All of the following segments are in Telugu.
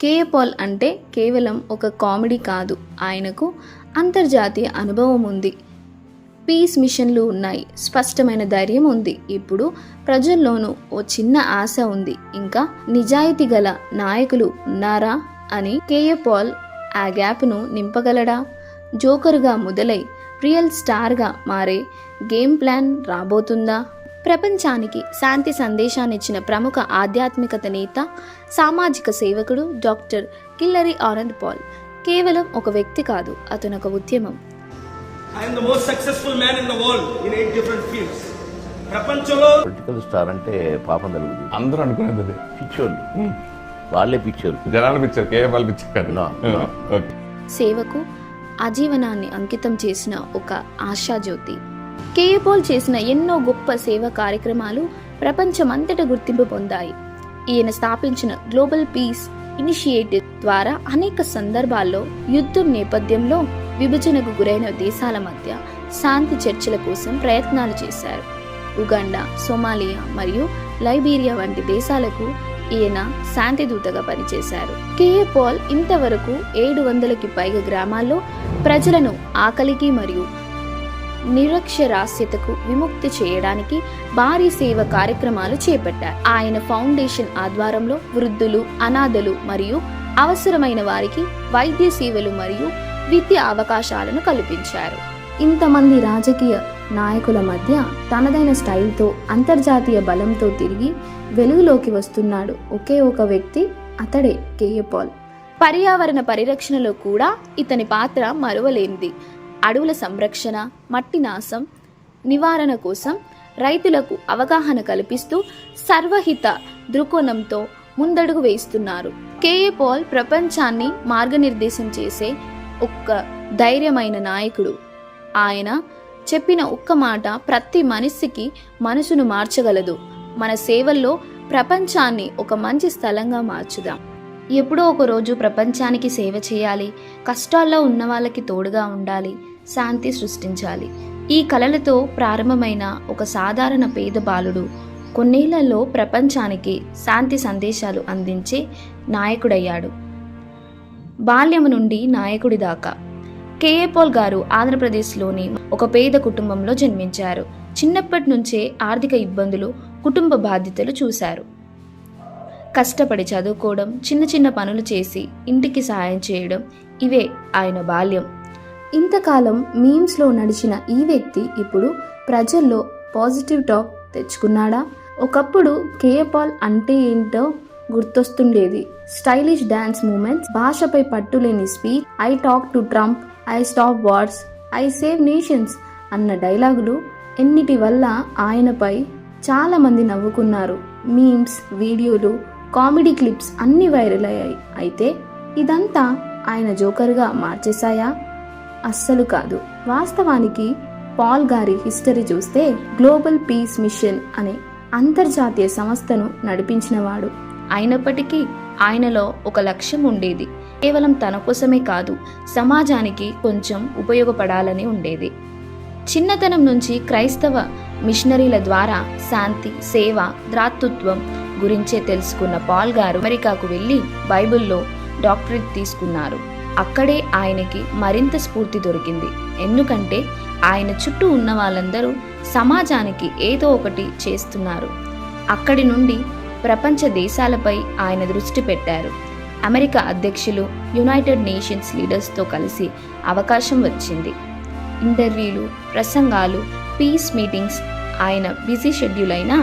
కేఏ పాల్ అంటే కేవలం ఒక కామెడీ కాదు, ఆయనకు అంతర్జాతీయ అనుభవం ఉంది, పీస్ మిషన్లు ఉన్నాయి, స్పష్టమైన ధైర్యం ఉంది. ఇప్పుడు ప్రజల్లోనూ ఓ చిన్న ఆశ ఉంది, ఇంకా నిజాయితీ గల నాయకులు ఉన్నారా అని. కేఏ పాల్ ఆ గ్యాప్ను నింపగలడా? జోకర్గా మొదలై రియల్ స్టార్గా మారే గేమ్ ప్లాన్ రాబోతుందా? ప్రపంచానికి శాంతి సందేశాన్నిచ్చిన ప్రముఖ ఆధ్యాత్మికత నేత, సామాజిక సేవకుడు డాక్టర్ కిల్లరీ ఆనంద్ పాల్ కేవలం ఒక వ్యక్తి కాదు, అతను ఒక ఉద్యమం. I am the most successful man in the world in 8 different fields. ప్రపంచంలో పొలిటికల్ స్టార్ అంటే పాపం తగులుతుంది. అందరూ అనుకునేది అదే. పిచ్చోళ్ళు, వాళ్ళే పిచ్చోళ్ళు, జనాల పిచ్చారు, కేవలం పిచ్చారు కాదు. ఓకే. సేవకు ఆజీవనాన్ని అంకితం చేసిన ఒక ఆశాజ్యోతి. కేఏ పాల్ చేసిన ఎన్నో గొప్ప సేవా కార్యక్రమాలు ప్రపంచమంతటా గుర్తింపు పొందాయి. ఈయన స్థాపించిన గ్లోబల్ పీస్ ఇనిషియేటివ్ ద్వారా అనేక సందర్భాల్లో యుద్ధం నేపథ్యంలో విభజనకు గురైన దేశాల మధ్య శాంతి చర్చల కోసం ప్రయత్నాలు చేశారు. ఉగాండా, సోమాలియా మరియు లైబీరియా వంటి దేశాలకు ఈయన శాంతి దూతగా పనిచేశారు. కేఏ పాల్ ఇంతవరకు 700కి పైగా గ్రామాల్లో ప్రజలను ఆకలికి మరియు నిరక్షరాస్యతకు విముక్తి చేయడానికి భారీ సేవ కార్యక్రమాలు చేపట్టారు. ఆయన ఫౌండేషన్ ఆధ్వర్యంలో వృద్ధులు, అనాథలు మరియు అవసరమైన వారికి వైద్య సేవలు మరియు విద్యా అవకాశాలను కల్పించారు. ఇంతమంది రాజకీయ నాయకుల మధ్య తనదైన స్టైల్తో, అంతర్జాతీయ బలంతో తిరిగి వెలుగులోకి వస్తున్నాడు ఒకే ఒక వ్యక్తి, అతడే కేఏ పాల్. పర్యావరణ పరిరక్షణలో కూడా ఇతని పాత్ర మరువలేనిది. అడవుల సంరక్షణ, మట్టి నాశం నివారణ కోసం రైతులకు అవగాహన కల్పిస్తూ సర్వహిత దృక్కోణంతో ముందడుగు వేస్తున్నారు. కేఏ పాల్ ప్రపంచాన్ని మార్గనిర్దేశం చేసే ఒక్క ధైర్యమైన నాయకుడు. ఆయన చెప్పిన ఒక్క మాట ప్రతి మనిషికి మనసును మార్చగలదు. మన సేవల్లో ప్రపంచాన్ని ఒక మంచి స్థలంగా మార్చుదాం. ఎప్పుడో ఒక రోజు ప్రపంచానికి సేవ చేయాలి, కష్టాల్లో ఉన్న వాళ్ళకి తోడుగా ఉండాలి, శాంతి సృష్టించాలి. ఈ కలలతో ప్రారంభమైన ఒక సాధారణ పేద బాలుడు కొన్నేళ్లలో ప్రపంచానికి శాంతి సందేశాలు అందించే నాయకుడయ్యాడు. బాల్యము నుండి నాయకుడి దాకా. కేఏ పాల్ గారు ఆంధ్రప్రదేశ్లోని ఒక పేద కుటుంబంలో జన్మించారు. చిన్నప్పటి నుంచే ఆర్థిక ఇబ్బందులు, కుటుంబ బాధ్యతలు చూశారు. కష్టపడి చదువుకోవడం, చిన్న చిన్న పనులు చేసి ఇంటికి సాయం చేయడం, ఇవే ఆయన బాల్యం. ఇంతకాలం మీమ్స్లో నడిచిన ఈ వ్యక్తి ఇప్పుడు ప్రజల్లో పాజిటివ్ టాక్ తెచ్చుకున్నాడా? ఒకప్పుడు కేఏ పాల్ అంటే ఏంటో గుర్తొస్తుండేది. స్టైలిష్ డాన్స్ మూమెంట్స్, భాషపై పట్టులేని speech, I talk to Trump, I stop wars, I save nations అన్న డైలాగులు ఎన్నిటి వల్ల ఆయనపై చాలా మంది నవ్వుకున్నారు. మీమ్స్, వీడియోలు, కామెడీ క్లిప్స్ అన్ని వైరల్ అయ్యాయి. అయితే ఇదంతా ఆయన జోకర్గా మార్చేశాయా? అస్సలు కాదు. వాస్తవానికి పాల్ గారి హిస్టరీ చూస్తే గ్లోబల్ పీస్ మిషన్ అనే అంతర్జాతీయ సంస్థను నడిపించినవాడు. అయినప్పటికీ ఆయనలో ఒక లక్ష్యం ఉండేది. కేవలం తన కోసమే కాదు, సమాజానికి కొంచెం ఉపయోగపడాలని ఉండేది. చిన్నతనం నుంచి క్రైస్తవ మిషనరీల ద్వారా శాంతి, సేవ, ద్రాతృత్వం గురించే తెలుసుకున్న పాల్ గారు అమెరికాకు వెళ్ళి బైబిల్లో డాక్టరేట్ తీసుకున్నారు. అక్కడే ఆయనకి మరింత స్ఫూర్తి దొరికింది. ఎందుకంటే ఆయన చుట్టూ ఉన్న వాళ్ళందరూ సమాజానికి ఏదో ఒకటి చేస్తున్నారు. అక్కడి నుండి ప్రపంచ దేశాలపై ఆయన దృష్టి పెట్టారు. అమెరికా అధ్యక్షులు, యునైటెడ్ నేషన్స్ లీడర్స్తో కలిసి అవకాశం వచ్చింది. ఇంటర్వ్యూలు, ప్రసంగాలు, పీస్ మీటింగ్స్, ఆయన బిజీ షెడ్యూల్ అయినా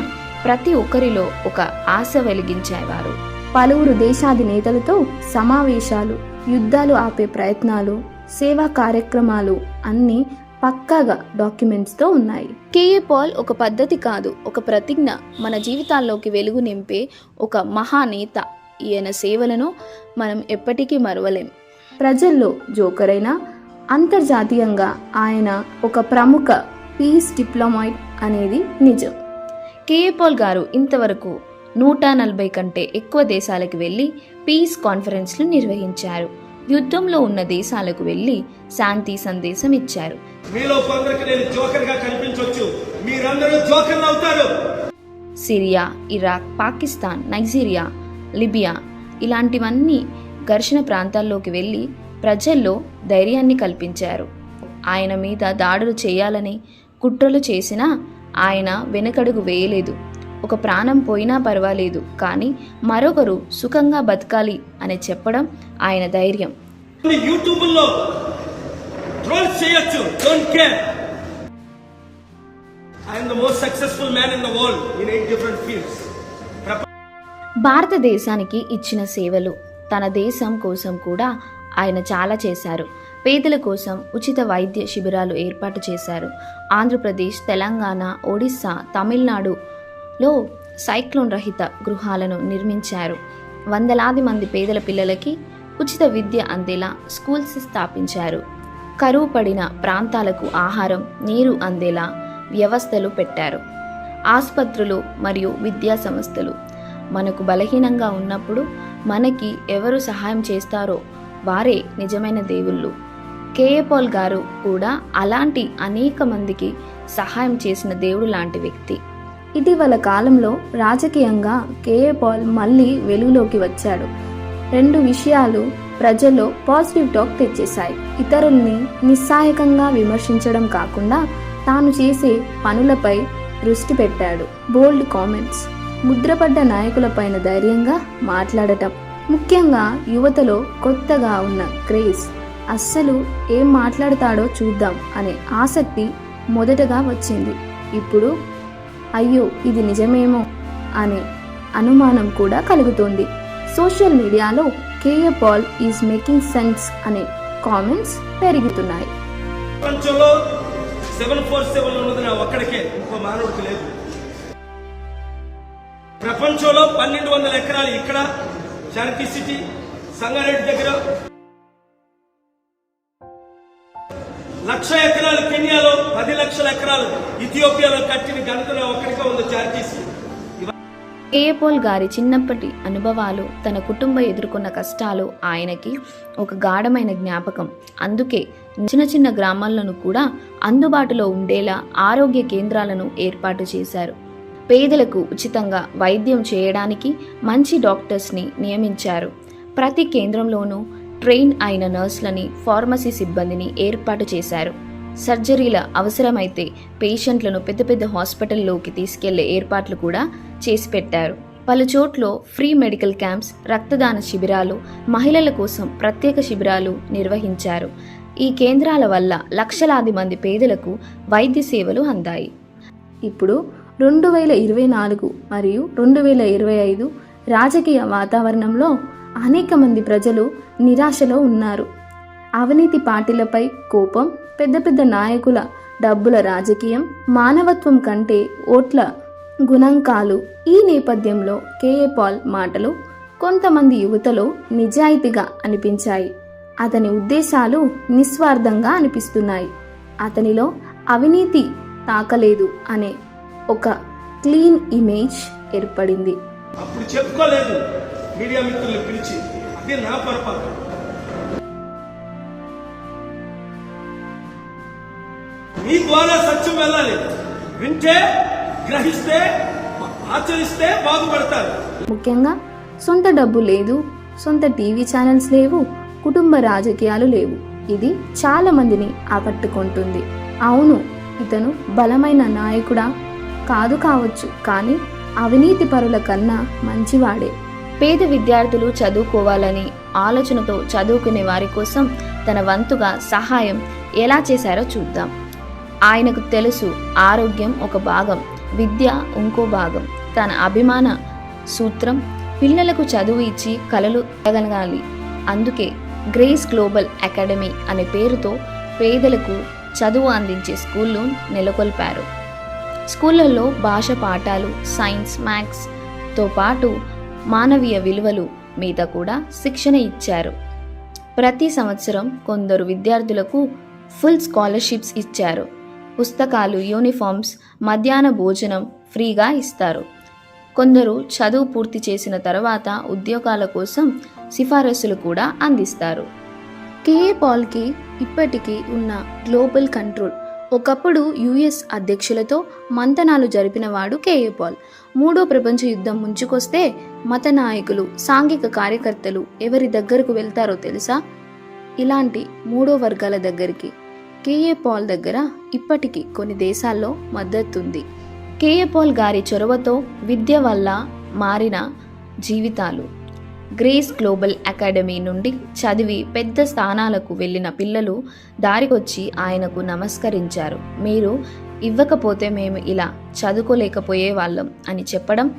ప్రతి ఒక్కరిలో ఒక ఆశ వెలిగించేవారు. పలువురు దేశాధినేతలతో సమావేశాలు, యుద్ధాలు ఆపే ప్రయత్నాలు, సేవా కార్యక్రమాలు అన్నీ పక్కాగా డాక్యుమెంట్స్తో ఉన్నాయి. కేఏ పాల్ ఒక పద్ధతి కాదు, ఒక ప్రతిజ్ఞ. మన జీవితాల్లోకి వెలుగు నింపే ఒక మహానేత. ఈయన సేవలను మనం ఎప్పటికీ మరవలేం. ప్రజల్లో జోకరైనా అంతర్జాతీయంగా ఆయన ఒక ప్రముఖ పీస్ డిప్లొమాట్ అనేది నిజం. కేఏ పాల్ గారు ఇంతవరకు 140 కంటే ఎక్కువ దేశాలకు వెళ్ళి పీస్ కాన్ఫరెన్స్లు నిర్వహించారు. యుద్ధంలో ఉన్న దేశాలకు వెళ్ళి శాంతి సందేశం ఇచ్చారు. మీలో కొందరికి నేను జోకర్గా కనిపించొచ్చు, మీరందరూ జోకర్లు అవుతారు. Syria, Iraq, Pakistan, Nigeria, Libya ఇలాంటివన్నీ ఘర్షణ ప్రాంతాల్లోకి వెళ్ళి ప్రజల్లో ధైర్యాన్ని కల్పించారు. ఆయన మీద దాడులు చేయాలని కుట్రలు చేసినా ఆయన వెనకడుగు వేయలేదు. ఒక ప్రాణం పోయినా పర్వాలేదు, కానీ మరొకరు సుఖంగా బతకాలి అని చెప్పడం ఆయన ధైర్యం. యూట్యూబ్లో ట్రోల్స్ చేయొచ్చు, don't care. I am the most successful man in the world in 8 different fields. భారతదేశానికి ఇచ్చిన సేవలు, తన దేశం కోసం కూడా ఆయన చాలా చేశారు. పేదల కోసం ఉచిత వైద్య శిబిరాలు ఏర్పాటు చేశారు. ఆంధ్రప్రదేశ్, తెలంగాణ, ఒడిస్సా, తమిళనాడులో సైక్లోన్ రహిత గృహాలను నిర్మించారు. వందలాది మంది పేదల పిల్లలకి ఉచిత విద్య అందేలా స్కూల్స్ స్థాపించారు. కరువు పడిన ప్రాంతాలకు ఆహారం, నీరు అందేలా వ్యవస్థలు పెట్టారు. ఆసుపత్రులు మరియు విద్యా సంస్థలు. మనకు బలహీనంగా ఉన్నప్పుడు మనకి ఎవరు సహాయం చేస్తారో వారే నిజమైన దేవుళ్ళు. కేఏ పాల్ గారు కూడా అలాంటి అనేక మందికి సహాయం చేసిన దేవుడు లాంటి వ్యక్తి. ఇటీవల కాలంలో రాజకీయంగా కేఏ పాల్ మళ్ళీ వెలుగులోకి వచ్చాడు. 2 విషయాలు ప్రజల్లో పాజిటివ్ టాక్ తెచ్చేశాయి. ఇతరుల్ని నిస్సహాయకంగా విమర్శించడం కాకుండా తాను చేసే పనులపై దృష్టి పెట్టాడు. బోల్డ్ కామెంట్స్, ముద్రపడ్డ నాయకులపైన ధైర్యంగా మాట్లాడటం, ముఖ్యంగా యువతలో కొత్తగా ఉన్న క్రేజ్, అస్సలు ఏం మాట్లాడతాడో చూద్దాం అనే ఆసక్తి మొదటగా వచ్చింది. ఇప్పుడు అయ్యో ఇది నిజమేమో అనే అనుమానం కూడా కలుగుతోంది. సోషల్ మీడియాలో K A Paul is making sense అనే కామెంట్స్ పెరుగుతున్నాయి. ప్రపంచంలో 747 ఉన్నది నా ఒక్కడికే, ఇంకో మానవుడికి లేదు. ప్రపంచంలో 1200 ఎకరాలు ఇక్కడ శాంతి సిటీ సంగారెడ్డి దగ్గర, 1,00,000 ఎకరాలు కెన్యాలో, 10 లక్షల ఎకరాలు ఇథియోపియాలో కట్టిన ఘనత నా ఒక్కడికే ఉంది చారిటీ సిటీ. కేఏ పాల్ గారి చిన్నప్పటి అనుభవాలు, తన కుటుంబం ఎదుర్కొన్న కష్టాలు ఆయనకి ఒక గాఢమైన జ్ఞాపకం. అందుకే చిన్న చిన్న గ్రామాలను కూడా అందుబాటులో ఉండేలా ఆరోగ్య కేంద్రాలను ఏర్పాటు చేశారు. పేదలకు ఉచితంగా వైద్యం చేయడానికి మంచి డాక్టర్స్ని నియమించారు. ప్రతి కేంద్రంలోనూ ట్రైన్ అయిన నర్సులని, ఫార్మసీ సిబ్బందిని ఏర్పాటు చేశారు. సర్జరీల అవసరమైతే పేషెంట్లను పెద్ద పెద్ద హాస్పిటల్లోకి తీసుకెళ్లే ఏర్పాట్లు కూడా చేసి పెట్టారు. పలు చోట్ల ఫ్రీ మెడికల్ క్యాంప్స్, రక్తదాన శిబిరాలు, మహిళల కోసం ప్రత్యేక శిబిరాలు నిర్వహించారు. ఈ కేంద్రాల వల్ల లక్షలాది మంది పేదలకు వైద్య సేవలు అందాయి. ఇప్పుడు 2024 మరియు 2025 రాజకీయ వాతావరణంలో అనేక మంది ప్రజలు నిరాశలో ఉన్నారు. అవినీతి పార్టీలపై కోపం, పెద్ద పెద్ద నాయకుల డబ్బుల రాజకీయం, మానవత్వం కంటే ఓట్ల గుణాంకాలు. ఈ నేపథ్యంలో కేఏ పాల్ మాటలు కొంతమంది యువతలో నిజాయితీగా అనిపించాయి. అతని ఉద్దేశాలు నిస్వార్థంగా అనిపిస్తున్నాయి. అతనిలో అవినీతి తాకలేదు అనే ఒక క్లీన్ ఇమేజ్ ఏర్పడింది. అప్పుడు చెప్పుకోలేదు మీడియా మిత్రులు పిలిచి, అదే నా పొరపాటు. మీ ద్వారా సత్యం వెళ్ళాలి. వింటే, గ్రహిస్తే, ఆచరిస్తే బాగుపడతారు. ముఖ్యంగా సొంత డబ్బు లేదు, సొంత టీవీ ఛానల్స్ లేవు, కుటుంబ రాజకీయాలు లేవు. ఇది చాలా మందిని ఆకట్టుకుంటుంది. అవును, ఇతను బలమైన నాయకుడా కావచ్చు, కానీ అవినీతి పరుల కన్నా మంచివాడే. పేద విద్యార్థులు చదువుకోవాలని ఆలోచనతో చదువుకునే వారి కోసం తన వంతుగా సహాయం ఎలా చేశారో చూద్దాం. ఆయనకు తెలుసు, ఆరోగ్యం ఒక భాగం, విద్య ఇంకో భాగం. తన అభిమాన సూత్రం పిల్లలకు చదువు ఇచ్చి కలలు ఎదగలగాలి. అందుకే గ్రేస్ గ్లోబల్ అకాడమీ అనే పేరుతో పేదలకు చదువు అందించే స్కూళ్ళు నెలకొల్పారు. స్కూళ్ళల్లో భాష పాఠాలు, సైన్స్, మ్యాథ్స్తో పాటు మానవీయ విలువలు మీద కూడా శిక్షణ ఇచ్చారు. ప్రతి సంవత్సరం కొందరు విద్యార్థులకు ఫుల్ స్కాలర్షిప్స్ ఇచ్చారు. పుస్తకాలు, యూనిఫామ్స్, మధ్యాహ్న భోజనం ఫ్రీగా ఇస్తారు. కొందరు చదువు పూర్తి చేసిన తర్వాత ఉద్యోగాల కోసం సిఫారసులు కూడా అందిస్తారు. కేఏ పాల్కి ఇప్పటికీ ఉన్న గ్లోబల్ కంట్రోల్. ఒకప్పుడు యుఎస్ అధ్యక్షులతో మంతనాలు జరిపినవాడు కేఏ పాల్. 3వ ప్రపంచ యుద్ధం ముంచుకొస్తే మత నాయకులు, సాంఘిక కార్యకర్తలు ఎవరి దగ్గరకు వెళ్తారో తెలుసా? ఇలాంటి మూడో వర్గాల దగ్గరికి. కేఏ పాల్ దగ్గర ఇప్పటికీ కొన్ని దేశాల్లో మద్దతుంది. కేఏ పాల్ గారి చొరవతో విద్య వల్ల మారిన జీవితాలు. గ్రేస్ గ్లోబల్ అకాడమీ నుండి చదివి పెద్ద స్థానాలకు వెళ్ళిన పిల్లలు దారికొచ్చి ఆయనకు నమస్కరించారు. మీరు ఇవ్వకపోతే మేము ఇలా చదువుకోలేకపోయే వాళ్ళం అని చెప్పడం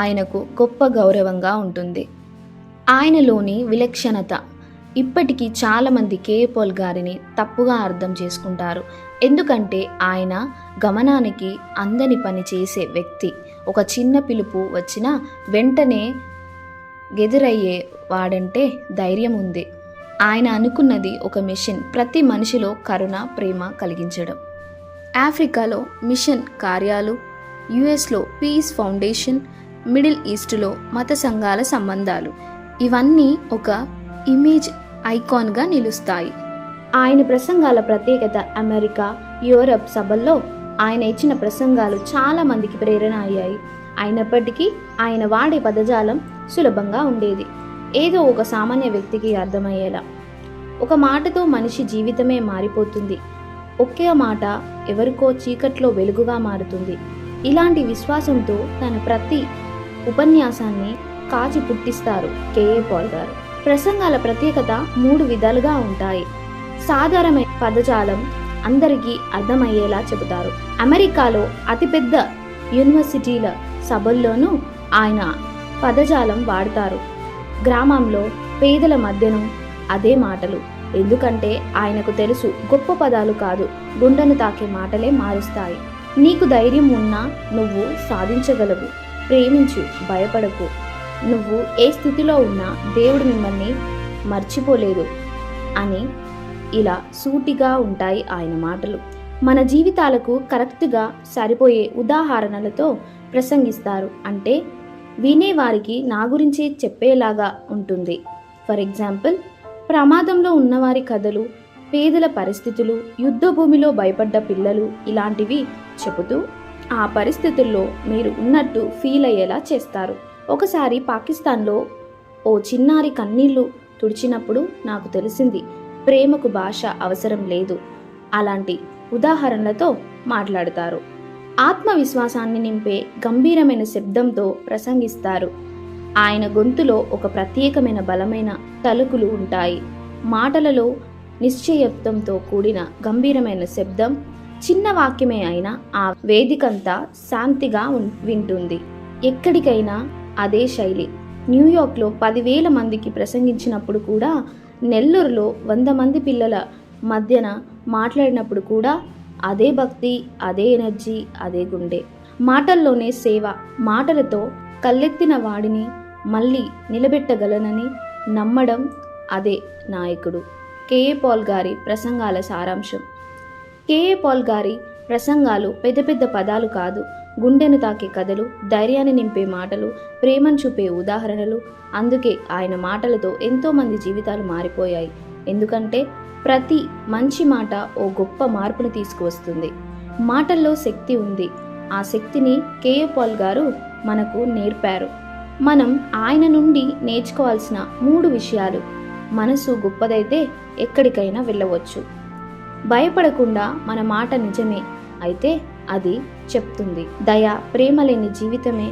ఆయనకు గొప్ప గౌరవంగా ఉంటుంది. ఆయనలోని విలక్షణత. ఇప్పటికీ చాలామంది కేఏ పాల్ గారిని తప్పుగా అర్థం చేసుకుంటారు. ఎందుకంటే ఆయన గమనానికి అందని పని చేసే వ్యక్తి. ఒక చిన్న పిలుపు వచ్చినా వెంటనే గెదురయ్యే వాడంటే ధైర్యం ఉంది. ఆయన అనుకున్నది ఒక మిషన్, ప్రతి మనిషిలో కరుణ, ప్రేమ కలిగించడం. ఆఫ్రికాలో మిషన్ కార్యాలు, యుఎస్లో పీస్ ఫౌండేషన్, మిడిల్ ఈస్ట్లో మత సంఘాల సంబంధాలు, ఇవన్నీ ఒక ఇమేజ్ ఐకాన్గా నిలుస్తాయి. ఆయన ప్రసంగాల ప్రత్యేకత. అమెరికా, యూరప్ సభల్లో ఆయన ఇచ్చిన ప్రసంగాలు చాలా మందికి ప్రేరణ అయ్యాయి. అయినప్పటికీ ఆయన వాడే పదజాలం సులభంగా ఉండేది, ఏదో ఒక సామాన్య వ్యక్తికి అర్థమయ్యేలా. ఒక మాటతో మనిషి జీవితమే మారిపోతుంది. ఒకే మాట ఎవరికో చీకట్లో వెలుగుగా మారుతుంది. ఇలాంటి విశ్వాసంతో తన ప్రతి ఉపన్యాసాన్ని కాచి పుట్టిస్తారు కేఏ పాల్ గారు. ప్రసంగాల ప్రత్యేకత 3 విధాలుగా ఉంటాయి. సాధారణమైన పదజాలం, అందరికీ అర్థమయ్యేలా చెబుతారు. అమెరికాలో అతిపెద్ద యూనివర్సిటీల సభల్లోనూ ఆయన పదజాలం వాడతారు. గ్రామంలో పేదల మధ్యను అదే మాటలు. ఎందుకంటే ఆయనకు తెలుసు, గొప్ప పదాలు కాదు, గుండెను తాకే మాటలే మారుస్తాయి. నీకు ధైర్యం ఉన్నా నువ్వు సాధించగలవు. ప్రేమించు, భయపడకు. నువ్వు ఏ స్థితిలో ఉన్నా దేవుడు మిమ్మల్ని మర్చిపోలేదు అని. ఇలా సూటిగా ఉంటాయి ఆయన మాటలు. మన జీవితాలకు కరెక్ట్గా సరిపోయే ఉదాహరణలతో ప్రసంగిస్తారు. అంటే వినేవారికి నా గురించి చెప్పేలాగా ఉంటుంది. ఫర్ ఎగ్జాంపుల్, ప్రమాదంలో ఉన్నవారి కథలు, పేదల పరిస్థితులు, యుద్ధ భూమిలో భయపడ్డ పిల్లలు, ఇలాంటివి చెబుతూ ఆ పరిస్థితుల్లో మీరు ఉన్నట్టు ఫీల్ అయ్యేలా చేస్తారు. ఒకసారి పాకిస్తాన్లో ఓ చిన్నారి కన్నీళ్లు తుడిచినప్పుడు నాకు తెలిసింది, ప్రేమకు భాష అవసరం లేదు. అలాంటి ఉదాహరణలతో మాట్లాడతారు. ఆత్మవిశ్వాసాన్ని నింపే గంభీరమైన శబ్దంతో ప్రసంగిస్తారు. ఆయన గొంతులో ఒక ప్రత్యేకమైన బలమైన తలుకులు ఉంటాయి. మాటలలో నిశ్చయత్వంతో కూడిన గంభీరమైన శబ్దం. చిన్న వాక్యమే అయినా ఆ వేదికంతా శాంతిగా వింటుంది. ఎక్కడికైనా అదే శైలి. న్యూయార్క్లో 10,000 మందికి ప్రసంగించినప్పుడు కూడా, నెల్లూరులో 100 మంది పిల్లల మధ్యన మాట్లాడినప్పుడు కూడా అదే భక్తి, అదే ఎనర్జీ, అదే గుండె. మాటల్లోనే సేవ. మాటలతో కళ్ళెత్తిన వాడిని మళ్ళీ నిలబెట్టగలనని నమ్మడం, అదే నాయకుడు. కేఏ పాల్ గారి ప్రసంగాల సారాంశం. కేఏ పాల్ గారి ప్రసంగాలు పెద్ద పెద్ద పదాలు కాదు, గుండెను తాకే కథలు, ధైర్యాన్ని నింపే మాటలు, ప్రేమను చూపే ఉదాహరణలు. అందుకే ఆయన మాటలతో ఎంతోమంది జీవితాలు మారిపోయాయి. ఎందుకంటే ప్రతి మంచి మాట ఓ గొప్ప మార్పును తీసుకువస్తుంది. మాటల్లో శక్తి ఉంది. ఆ శక్తిని కేఏ పాల్ గారు మనకు నేర్పారు. మనం ఆయన నుండి నేర్చుకోవాల్సిన 3 విషయాలు. మనసు గొప్పదైతే ఎక్కడికైనా వెళ్ళవచ్చు. భయపడకుండా మన మాట నిజమే అయితే అది చెప్తుంది. దయ, ప్రేమ లేని జీవితమే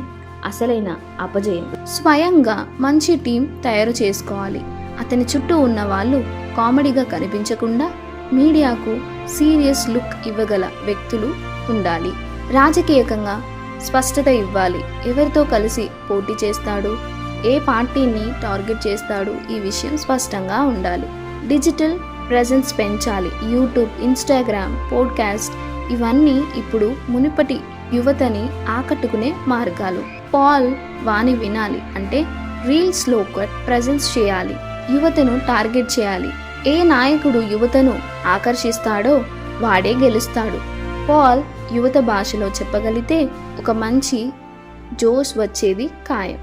అసలైన అపజయం. స్వయంగా మంచి టీం తయారు చేసుకోవాలి. అతని చుట్టూ ఉన్న వాళ్ళు కామెడీగా కనిపించకుండా మీడియాకు సీరియస్ లుక్ ఇవ్వగల వ్యక్తులు ఉండాలి. రాజకీయంగా స్పష్టత ఇవ్వాలి. ఎవరితో కలిసి పోటీ చేస్తాడు, ఏ పార్టీని టార్గెట్ చేస్తాడు, ఈ విషయం స్పష్టంగా ఉండాలి. డిజిటల్ ప్రెజెన్స్ పెంచాలి. యూట్యూబ్, ఇన్స్టాగ్రామ్, పోడ్కాస్ట్, ఇవన్నీ ఇప్పుడు మునుపటి యువతని ఆకట్టుకునే మార్గాలు. పాల్ వాణి వినాలి అంటే రీల్స్లో ప్రెజెన్స్ చేయాలి. యువతను టార్గెట్ చేయాలి. ఏ నాయకుడు యువతను ఆకర్షిస్తాడో వాడే గెలుస్తాడు. పాల్ యువత భాషలో చెప్పగలిగితే ఒక మంచి జోష్ వచ్చేది ఖాయం.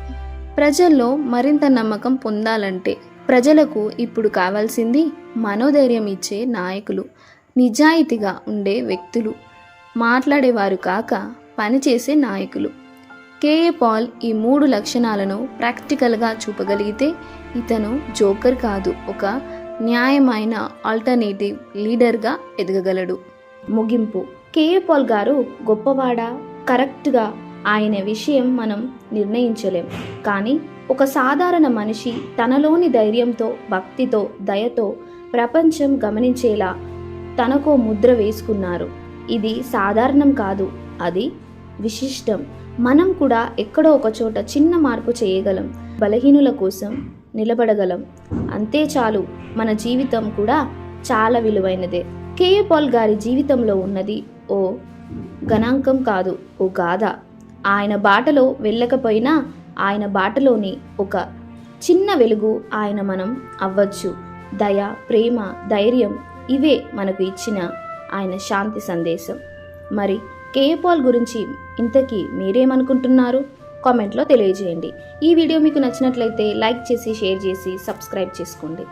ప్రజల్లో మరింత నమ్మకం పొందాలంటే ప్రజలకు ఇప్పుడు కావాల్సింది మనోధైర్యం ఇచ్చే నాయకులు, నిజాయితీగా ఉండే వ్యక్తులు, మాట్లాడేవారు కాక పనిచేసే నాయకులు. కేఏ పాల్ ఈ 3 లక్షణాలను ప్రాక్టికల్గా చూపగలిగితే ఇతను జోకర్ కాదు, ఒక న్యాయమైన ఆల్టర్నేటివ్ లీడర్గా ఎదగగలడు. ముగింపు. కేఏ పాల్ గారు గొప్పవాడా? కరెక్ట్గా ఆయన విషయం మనం నిర్ణయించలేం. కానీ ఒక సాధారణ మనిషి తనలోని ధైర్యంతో, భక్తితో, దయతో ప్రపంచం గమనించేలా తనకో ముద్ర వేసుకున్నారు. ఇది సాధారణం కాదు, అది విశిష్టం. మనం కూడా ఎక్కడో ఒక చోట చిన్న మార్పు చేయగలం, బలహీనుల కోసం నిలబడగలం. అంతే చాలు. మన జీవితం కూడా చాలా విలువైనదే. కేఏ పాల్ గారి జీవితంలో ఉన్నది ఓ గణాంకం కాదు, ఓ గాథ. ఆయన బాటలో వెళ్ళకపోయినా ఆయన బాటలోని ఒక చిన్న వెలుగు ఆయన మనం అవ్వచ్చు. దయ, ప్రేమ, ధైర్యం ఇవే మనకు ఇచ్చిన ఆయన శాంతి సందేశం. మరి కేఏ పాల్ గురించి ఇంతకీ మీరేమనుకుంటున్నారు? కామెంట్లో తెలియజేయండి. ఈ వీడియో మీకు నచ్చినట్లయితే లైక్ చేసి, షేర్ చేసి, సబ్స్క్రైబ్ చేసుకోండి.